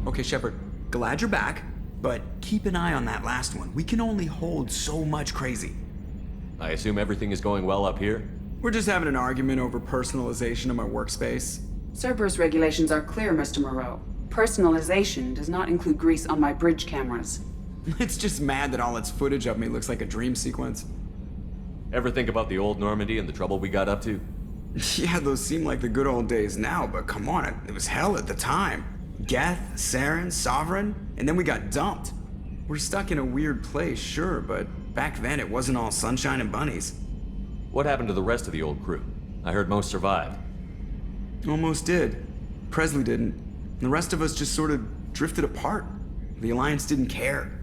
Okay, Shepard, glad you're back, but keep an eye on that last one. We can only hold so much crazy. I assume everything is going well up here? We're just having an argument over personalization of my workspace. Cerberus regulations are clear, Mr. Moreau. Personalization does not include grease on my bridge cameras. It's just mad that all its footage of me looks like a dream sequence. Ever think about the old Normandy and the trouble we got up to? Yeah, those seem like the good old days now, but come on, it was hell at the time. Geth, Saren, Sovereign, and then we got dumped. We're stuck in a weird place, sure, but back then it wasn't all sunshine and bunnies. What happened to the rest of the old crew? I heard most survived. Almost did. Presley didn't. The rest of us just sort of drifted apart. The Alliance didn't care.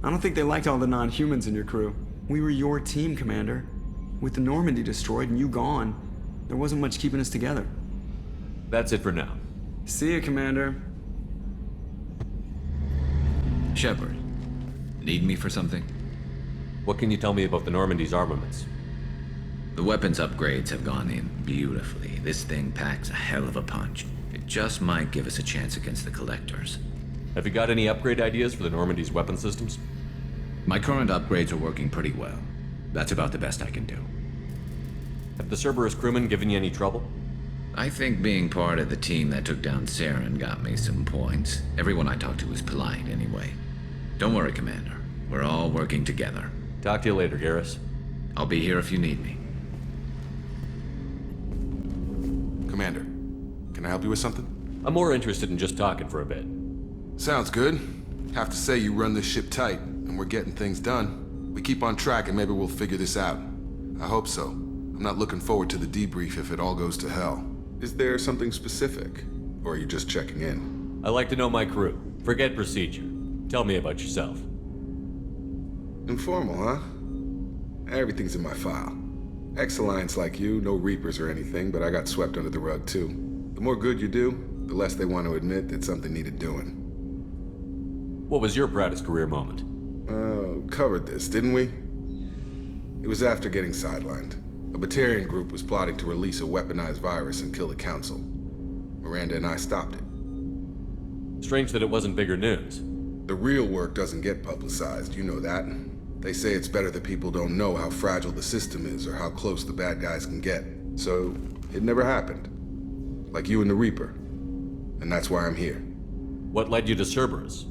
I don't think they liked all the non-humans in your crew. We were your team, Commander. With the Normandy destroyed and you gone, there wasn't much keeping us together. That's it for now. See ya, Commander. Shepard, need me for something? What can you tell me about the Normandy's armaments? The weapons upgrades have gone in beautifully. This thing packs a hell of a punch. It just might give us a chance against the Collectors. Have you got any upgrade ideas for the Normandy's weapon systems? My current upgrades are working pretty well. That's about the best I can do. Have the Cerberus crewmen given you any trouble? I think being part of the team that took down Saren got me some points. Everyone I talked to was polite anyway. Don't worry, Commander. We're all working together. Talk to you later, Garrus. I'll be here if you need me. Commander, can I help you with something? I'm more interested in just talking for a bit. Sounds good. Have to say you run this ship tight, and we're getting things done. We keep on track and maybe we'll figure this out. I hope so. I'm not looking forward to the debrief if it all goes to hell. Is there something specific? Or are you just checking in? I like to know my crew. Forget procedure. Tell me about yourself. Informal, huh? Everything's in my file. Ex-Alliance like you, no Reapers or anything, but I got swept under the rug too. The more good you do, the less they want to admit that something needed doing. What was your proudest career moment? Covered this, didn't we? It was after getting sidelined. A Batarian group was plotting to release a weaponized virus and kill the Council. Miranda and I stopped it. Strange that it wasn't bigger news. The real work doesn't get publicized, you know that. They say it's better that people don't know how fragile the system is or how close the bad guys can get. So, it never happened. Like you and the Reaper. And that's why I'm here. What led you to Cerberus?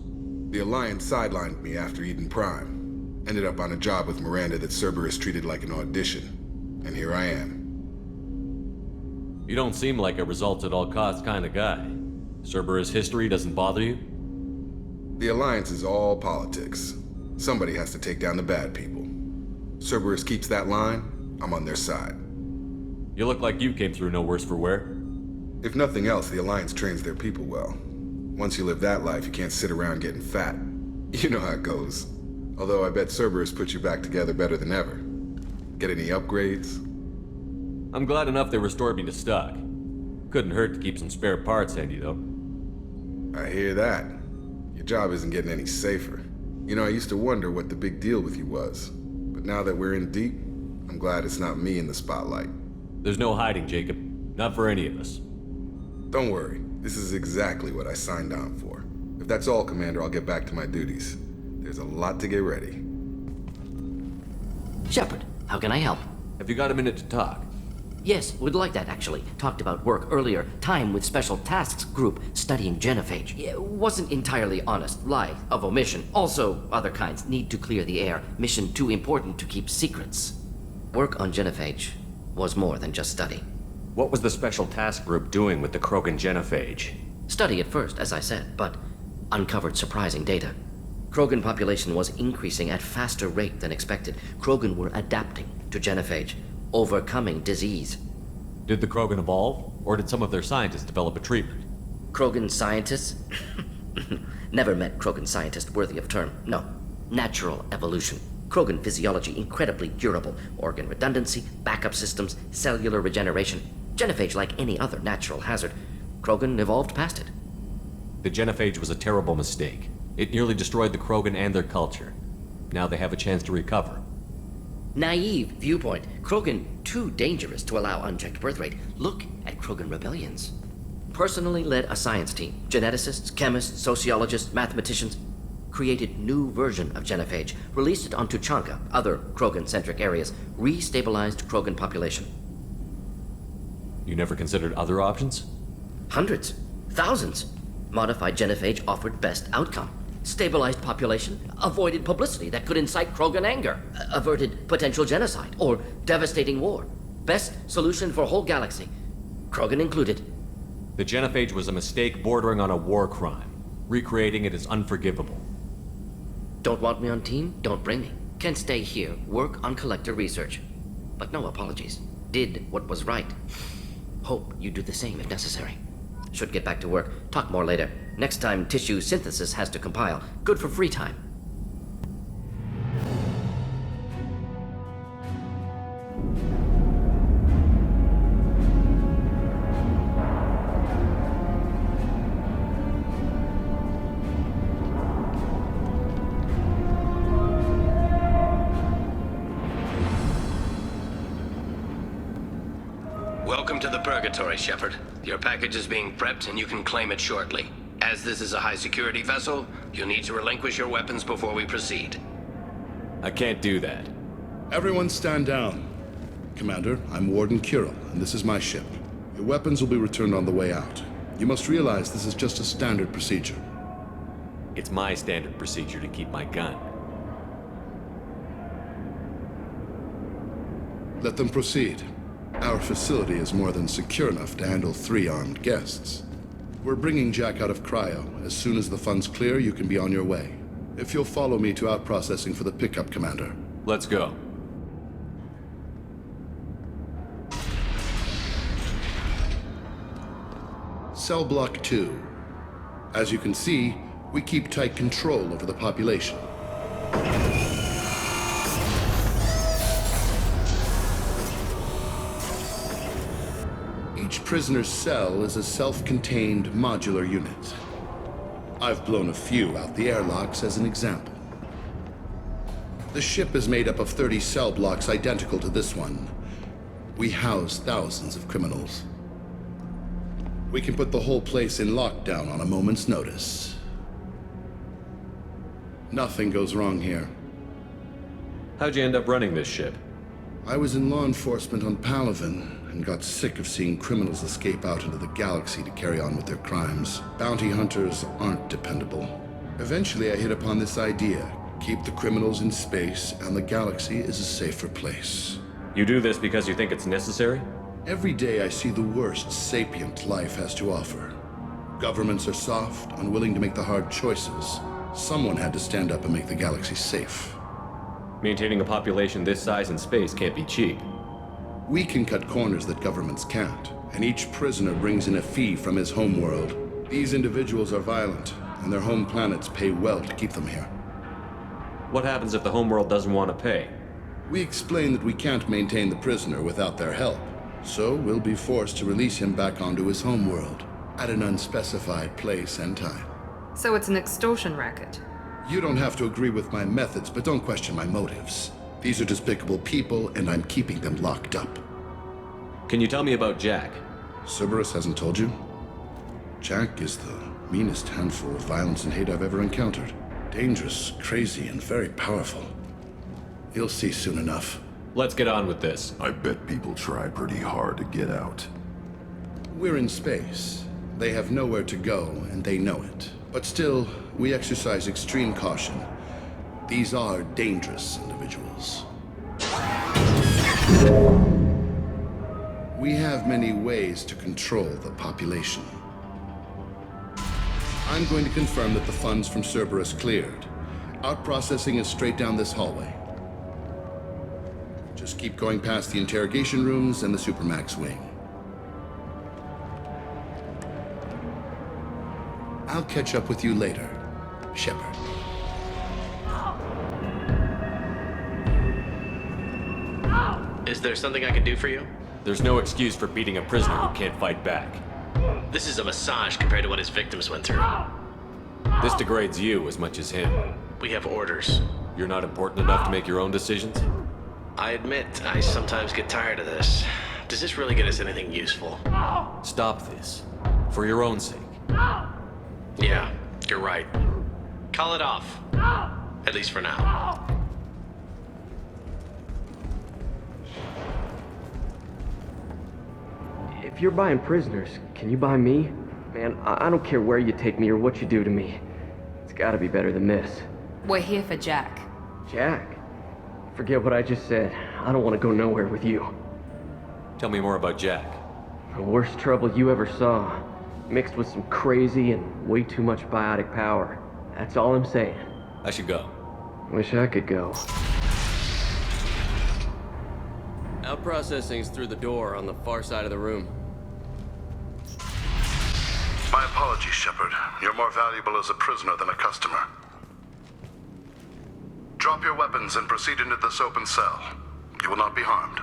The Alliance sidelined me after Eden Prime. Ended up on a job with Miranda that Cerberus treated like an audition. And here I am. You don't seem like a results-at-all-costs kind of guy. Cerberus history doesn't bother you? The Alliance is all politics. Somebody has to take down the bad people. Cerberus keeps that line, I'm on their side. You look like you came through no worse for wear. If nothing else, the Alliance trains their people well. Once you live that life, you can't sit around getting fat. You know how it goes. Although I bet Cerberus puts you back together better than ever. Get any upgrades? I'm glad enough they restored me to stock. Couldn't hurt to keep some spare parts handy, though. I hear that. Your job isn't getting any safer. You know, I used to wonder what the big deal with you was. But now that we're in deep, I'm glad it's not me in the spotlight. There's no hiding, Jacob. Not for any of us. Don't worry. This is exactly what I signed on for. If that's all, Commander, I'll get back to my duties. There's a lot to get ready. Shepard, how can I help? Have you got a minute to talk? Yes, would like that actually. Talked about work earlier. Time with Special Tasks Group studying genophage. Yeah, wasn't entirely honest. Lie of omission. Also, other kinds need to clear the air. Mission too important to keep secrets. Work on genophage was more than just study. What was the Special Task Group doing with the Krogan genophage? Study at first, as I said, but uncovered surprising data. Krogan population was increasing at faster rate than expected. Krogan were adapting to genophage, overcoming disease. Did the Krogan evolve, or did some of their scientists develop a treatment? Krogan scientists? Never met Krogan scientist worthy of term. No. Natural evolution. Krogan physiology incredibly durable. Organ redundancy, backup systems, cellular regeneration. Genophage like any other natural hazard. Krogan evolved past it. The genophage was a terrible mistake. It nearly destroyed the Krogan and their culture. Now they have a chance to recover. Naive viewpoint. Krogan too dangerous to allow unchecked birth rate. Look at Krogan rebellions. personally led a science team. Geneticists, chemists, sociologists, mathematicians. Created new version of genophage, released it on Tuchanka, other Krogan-centric areas, restabilized Krogan population. You never considered other options? Hundreds, thousands. Modified genophage offered best outcome. Stabilized population, avoided publicity that could incite Krogan anger, averted potential genocide or devastating war. Best solution for whole galaxy, Krogan included. The genophage was a mistake bordering on a war crime. Recreating it is unforgivable. Don't want me on team? Don't bring me. Can stay here, work on collector research. But no apologies. Did what was right. Hope you do the same if necessary. Should get back to work. Talk more later. Next time tissue synthesis has to compile. Good for free time. Welcome to the Purgatory, Shepard. Your package is being prepped and you can claim it shortly. As this is a high-security vessel, you'll need to relinquish your weapons before we proceed. I can't do that. Everyone stand down. Commander, I'm Warden Kirill, and this is my ship. Your weapons will be returned on the way out. You must realize this is just a standard procedure. It's my standard procedure to keep my gun. Let them proceed. Our facility is more than secure enough to handle 3 armed guests. We're bringing Jack out of cryo. As soon as the funds clear, you can be on your way. If you'll follow me to out-processing for the pickup, Commander. Let's go. Cell Block 2. As you can see, we keep tight control over the population. Each prisoner's cell is a self-contained modular unit. I've blown a few out the airlocks as an example. The ship is made up of 30 cell blocks identical to this one. We house thousands of criminals. We can put the whole place in lockdown on a moment's notice. Nothing goes wrong here. How'd you end up running this ship? I was in law enforcement on Palaven and got sick of seeing criminals escape out into the galaxy to carry on with their crimes. Bounty hunters aren't dependable. Eventually, I hit upon this idea. Keep the criminals in space, and the galaxy is a safer place. You do this because you think it's necessary? Every day I see the worst sapient life has to offer. Governments are soft, unwilling to make the hard choices. Someone had to stand up and make the galaxy safe. Maintaining a population this size in space can't be cheap. We can cut corners that governments can't, and each prisoner brings in a fee from his homeworld. These individuals are violent, and their home planets pay well to keep them here. What happens if the homeworld doesn't want to pay? We explain that we can't maintain the prisoner without their help, so we'll be forced to release him back onto his homeworld, at an unspecified place and time. So it's an extortion racket. You don't have to agree with my methods, but don't question my motives. These are despicable people, and I'm keeping them locked up. Can you tell me about Jack? Cerberus hasn't told you? Jack is the meanest handful of violence and hate I've ever encountered. Dangerous, crazy, and very powerful. You'll see soon enough. Let's get on with this. I bet people try pretty hard to get out. We're in space. They have nowhere to go, and they know it. But still, we exercise extreme caution. These are dangerous individuals. We have many ways to control the population. I'm going to confirm that the funds from Cerberus cleared. Out-processing is straight down this hallway. Just keep going past the interrogation rooms and the Supermax wing. I'll catch up with you later, Shepard. Is there something I can do for you? There's no excuse for beating a prisoner who can't fight back. This is a massage compared to what his victims went through. This degrades you as much as him. We have orders. You're not important enough to make your own decisions? I admit, I sometimes get tired of this. Does this really get us anything useful? Stop this. For your own sake. Yeah, you're right. Call it off. At least for now. If you're buying prisoners, can you buy me? Man, I don't care where you take me or what you do to me. It's gotta be better than this. We're here for Jack. Jack? Forget what I just said. I don't want to go nowhere with you. Tell me more about Jack. The worst trouble you ever saw. Mixed with some crazy and way too much biotic power. That's all I'm saying. I should go. Wish I could go. Out processing's through the door on the far side of the room. My apologies, Shepard. You're more valuable as a prisoner than a customer. Drop your weapons and proceed into this open cell. You will not be harmed.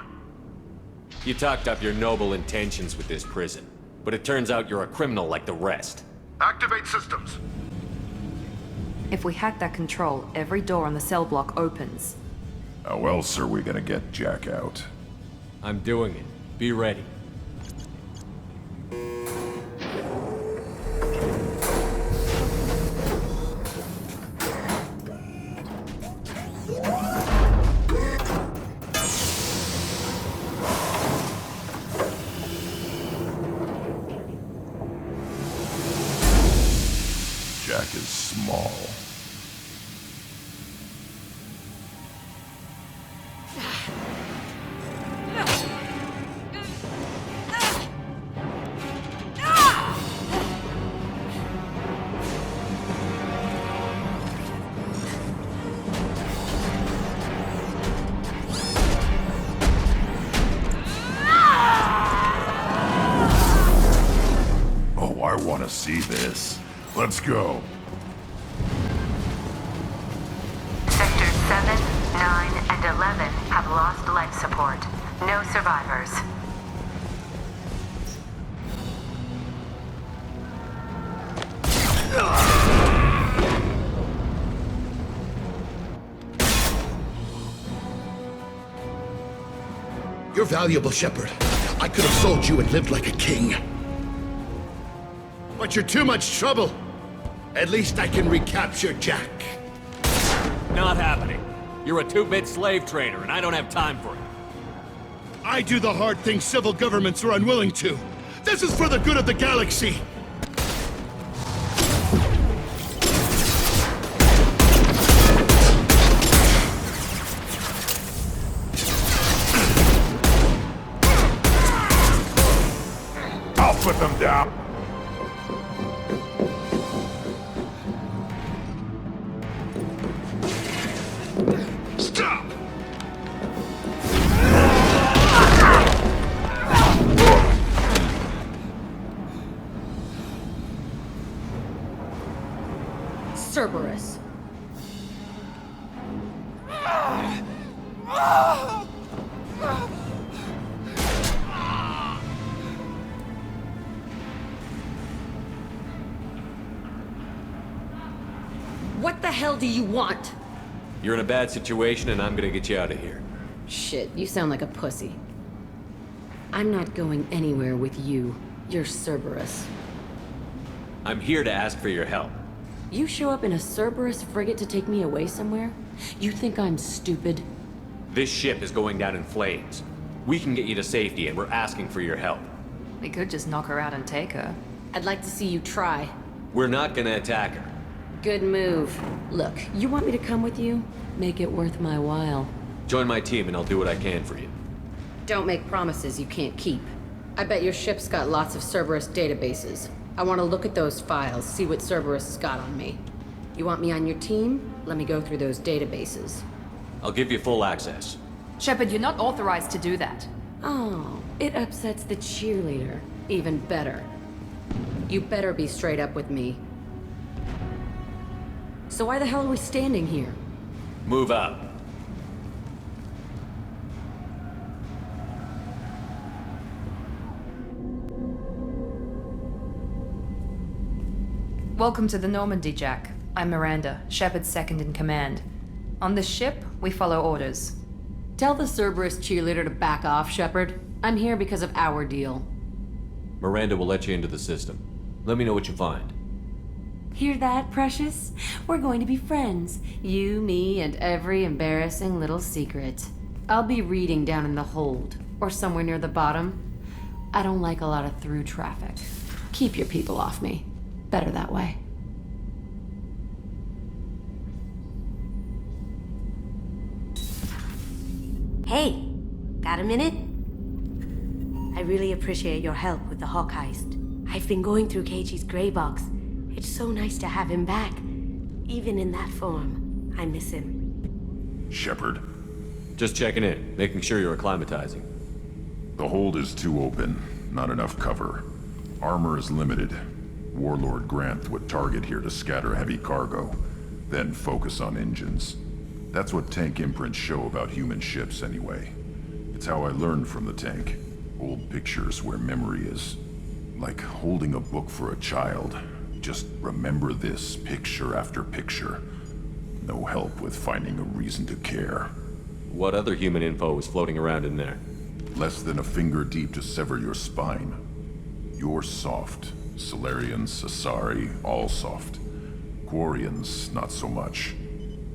You talked up your noble intentions with this prison, but it turns out you're a criminal like the rest. Activate systems. If we hack that control, every door on the cell block opens. How else are we gonna get Jack out? I'm doing it. Be ready. Jack is small. Oh, I want to see this. Let's go. Sectors 7, 9, and 11 have lost life support. No survivors. You're valuable, Shepard. I could have sold you and lived like a king. But you're too much trouble. At least I can recapture Jack. Not happening. You're a two-bit slave trader, and I don't have time for it. I do the hard things civil governments are unwilling to. This is for the good of the galaxy. I'll put them down. Stop! Cerberus. What the hell do you want? You're in a bad situation, and I'm gonna get you out of here. Shit, you sound like a pussy. I'm not going anywhere with you. You're Cerberus. I'm here to ask for your help. You show up in a Cerberus frigate to take me away somewhere? You think I'm stupid? This ship is going down in flames. We can get you to safety, and we're asking for your help. We could just knock her out and take her. I'd like to see you try. We're not gonna attack her. Good move. Look, you want me to come with you? Make it worth my while. Join my team, and I'll do what I can for you. Don't make promises you can't keep. I bet your ship's got lots of Cerberus databases. I want to look at those files, see what Cerberus has got on me. You want me on your team? Let me go through those databases. I'll give you full access. Shepard, you're not authorized to do that. Oh, it upsets the cheerleader. Even better. You better be straight up with me. So why the hell are we standing here? Move up. Welcome to the Normandy, Jack. I'm Miranda, Shepard's second in command. On this ship, we follow orders. Tell the Cerberus cheerleader to back off, Shepard. I'm here because of our deal. Miranda will let you into the system. Let me know what you find. Hear that, Precious? We're going to be friends. You, me, and every embarrassing little secret. I'll be reading down in the hold, or somewhere near the bottom. I don't like a lot of through traffic. Keep your people off me. Better that way. Hey, got a minute? I really appreciate your help with the Hawk heist. I've been going through Keiichi's gray box. It's so nice to have him back. Even in that form, I miss him. Shepard. Just checking in, making sure you're acclimatizing. The hold is too open. Not enough cover. Armor is limited. Warlord Granth would target here to scatter heavy cargo, then focus on engines. That's what tank imprints show about human ships anyway. It's how I learned from the tank. Old pictures where memory is. Like holding a book for a child. Just remember this picture after picture. No help with finding a reason to care. What other human info was floating around in there? Less than a finger deep to sever your spine. You're soft. Solarians, Asari, all soft. Quarians, not so much.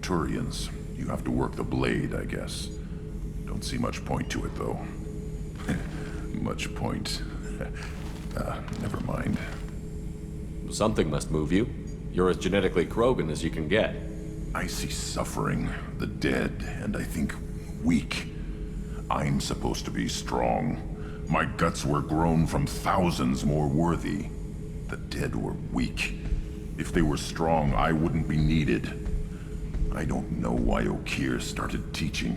Turians, you have to work the blade, I guess. Don't see much point to it, though. Much point. Never mind. Something must move you. You're as genetically Krogan as you can get. I see suffering, the dead, and I think weak. I'm supposed to be strong. My guts were grown from thousands more worthy. The dead were weak. If they were strong, I wouldn't be needed. I don't know why Okeer started teaching.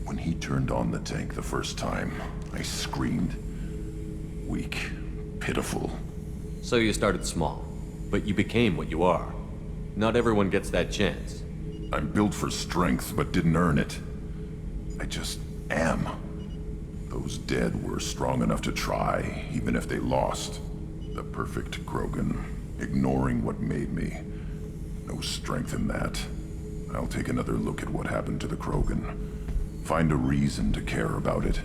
When he turned on the tank the first time, I screamed. Weak, pitiful. So you started small, but you became what you are. Not everyone gets that chance. I'm built for strength, but didn't earn it. I just am. Those dead were strong enough to try, even if they lost. The perfect Krogan, ignoring what made me. No strength in that. I'll take another look at what happened to the Krogan. Find a reason to care about it.